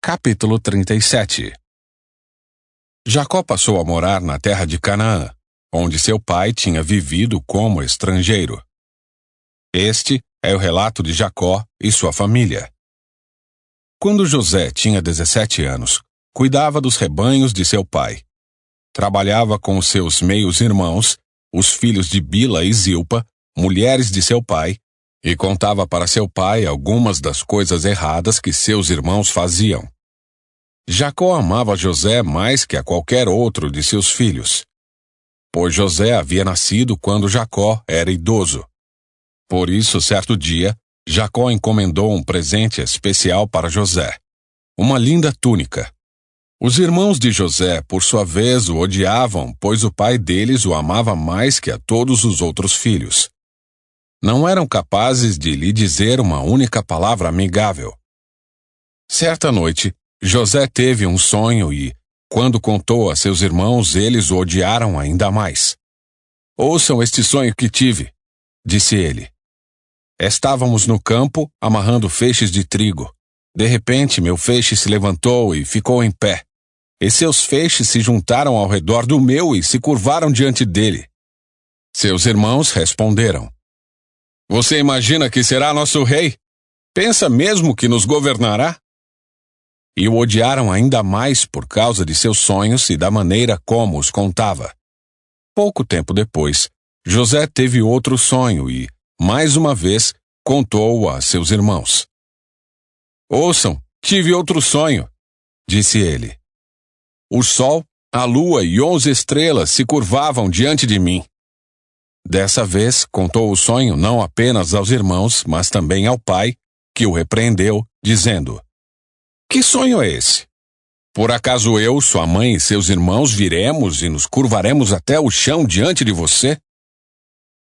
Capítulo 37. Jacó passou a morar na terra de Canaã, onde seu pai tinha vivido como estrangeiro. Este é o relato de Jacó e sua família. Quando José tinha 17 anos, cuidava dos rebanhos de seu pai. Trabalhava com seus meios-irmãos, os filhos de Bila e Zilpa, mulheres de seu pai, e contava para seu pai algumas das coisas erradas que seus irmãos faziam. Jacó amava José mais que a qualquer outro de seus filhos, pois José havia nascido quando Jacó era idoso. Por isso, certo dia, Jacó encomendou um presente especial para José, uma linda túnica. Os irmãos de José, por sua vez, o odiavam, pois o pai deles o amava mais que a todos os outros filhos. Não eram capazes de lhe dizer uma única palavra amigável. Certa noite, José teve um sonho e, quando contou a seus irmãos, eles o odiaram ainda mais. "Ouçam este sonho que tive", disse ele. "Estávamos no campo, amarrando feixes de trigo. De repente, meu feixe se levantou e ficou em pé. E seus feixes se juntaram ao redor do meu e se curvaram diante dele. Seus irmãos responderam: Você imagina que será nosso rei? Pensa mesmo que nos governará?" E o odiaram ainda mais por causa de seus sonhos e da maneira como os contava. Pouco tempo depois, José teve outro sonho e, mais uma vez, contou-o a seus irmãos. "Ouçam, tive outro sonho", disse ele. "O sol, a lua e 11 estrelas se curvavam diante de mim." Dessa vez, contou o sonho não apenas aos irmãos, mas também ao pai, que o repreendeu, dizendo: "Que sonho é esse? Por acaso eu, sua mãe e seus irmãos viremos e nos curvaremos até o chão diante de você?"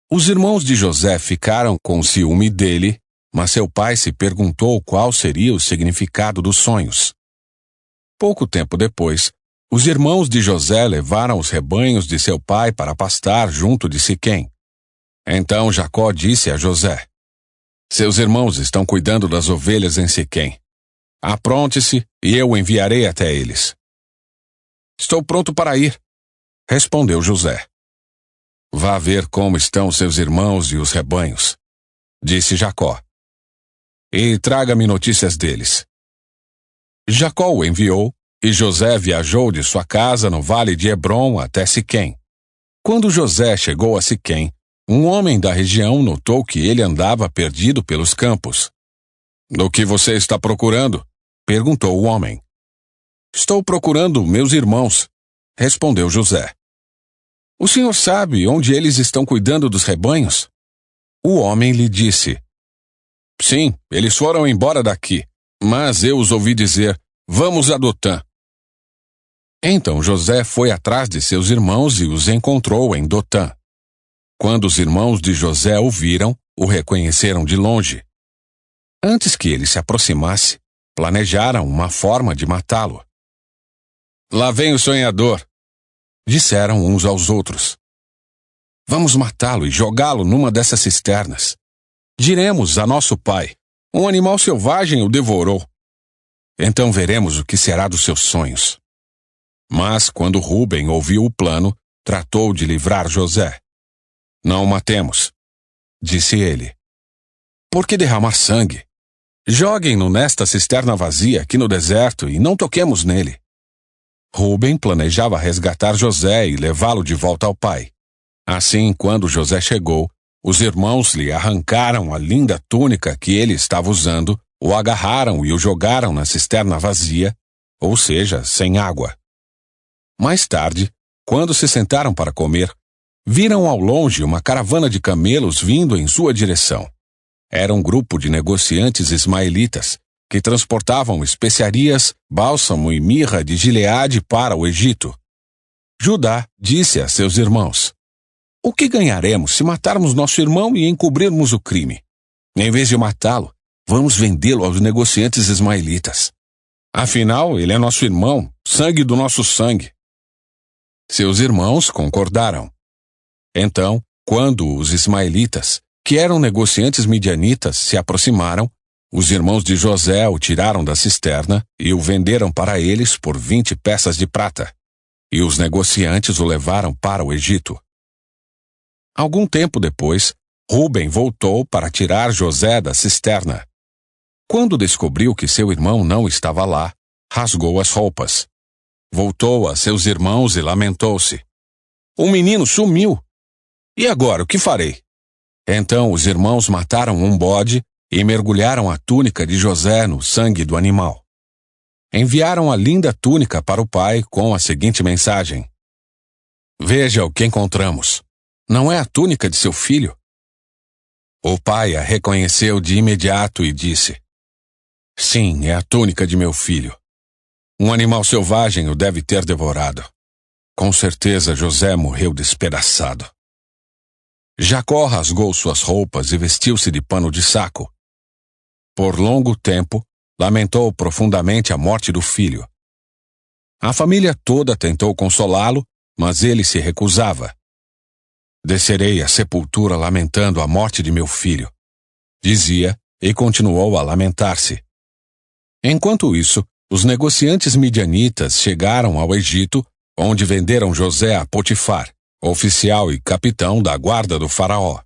Os irmãos de José ficaram com ciúme dele, mas seu pai se perguntou qual seria o significado dos sonhos. Pouco tempo depois, os irmãos de José levaram os rebanhos de seu pai para pastar junto de Siquém. Então Jacó disse a José: "Seus irmãos estão cuidando das ovelhas em Siquém. Apronte-se e eu o enviarei até eles." "Estou pronto para ir", respondeu José. "Vá ver como estão seus irmãos e os rebanhos", disse Jacó, "e traga-me notícias deles." Jacó o enviou, e José viajou de sua casa no vale de Hebrom até Siquém. Quando José chegou a Siquém, um homem da região notou que ele andava perdido pelos campos. "O que você está procurando?" perguntou o homem. "Estou procurando meus irmãos", respondeu José. "O senhor sabe onde eles estão cuidando dos rebanhos?" O homem lhe disse: "Sim, eles foram embora daqui, mas eu os ouvi dizer: Vamos a Dotã." Então José foi atrás de seus irmãos e os encontrou em Dotã. Quando os irmãos de José o viram, o reconheceram de longe. Antes que ele se aproximasse, planejaram uma forma de matá-lo. "Lá vem o sonhador", disseram uns aos outros. "Vamos matá-lo e jogá-lo numa dessas cisternas. Diremos a nosso pai: um animal selvagem o devorou. Então veremos o que será dos seus sonhos." Mas quando Rúben ouviu o plano, tratou de livrar José. "Não o matemos", disse ele. "Por que derramar sangue? Joguem-no nesta cisterna vazia aqui no deserto e não toquemos nele." Rúben planejava resgatar José e levá-lo de volta ao pai. Assim, quando José chegou, os irmãos lhe arrancaram a linda túnica que ele estava usando, o agarraram e o jogaram na cisterna vazia, ou seja, sem água. Mais tarde, quando se sentaram para comer, viram ao longe uma caravana de camelos vindo em sua direção. Era um grupo de negociantes ismaelitas que transportavam especiarias, bálsamo e mirra de Gileade para o Egito. Judá disse a seus irmãos: "O que ganharemos se matarmos nosso irmão e encobrirmos o crime? Em vez de matá-lo, vamos vendê-lo aos negociantes ismaelitas. Afinal, ele é nosso irmão, sangue do nosso sangue." Seus irmãos concordaram. Então, quando os ismaelitas, que eram negociantes midianitas, se aproximaram, Os irmãos de José o tiraram da cisterna e o venderam para eles por 20 peças de prata, e os negociantes o levaram para o Egito. Algum tempo depois, Rúben voltou para tirar José da cisterna. Quando descobriu que seu irmão não estava lá, rasgou as roupas. Voltou a seus irmãos e lamentou-se. O menino sumiu. E agora, o que farei? Então os irmãos mataram um bode e mergulharam a túnica de José no sangue do animal. Enviaram a linda túnica para o pai com a seguinte mensagem: Veja o que encontramos. Não é a túnica de seu filho? O pai a reconheceu de imediato e disse: Sim, é a túnica de meu filho. Um animal selvagem o deve ter devorado. Com certeza José morreu despedaçado. Jacó rasgou suas roupas e vestiu-se de pano de saco. Por longo tempo, lamentou profundamente a morte do filho. A família toda tentou consolá-lo, mas ele se recusava. Descerei à sepultura lamentando a morte de meu filho, dizia, e continuou a lamentar-se. Enquanto isso, os negociantes midianitas chegaram ao Egito, onde venderam José a Potifar, oficial e capitão da guarda do faraó.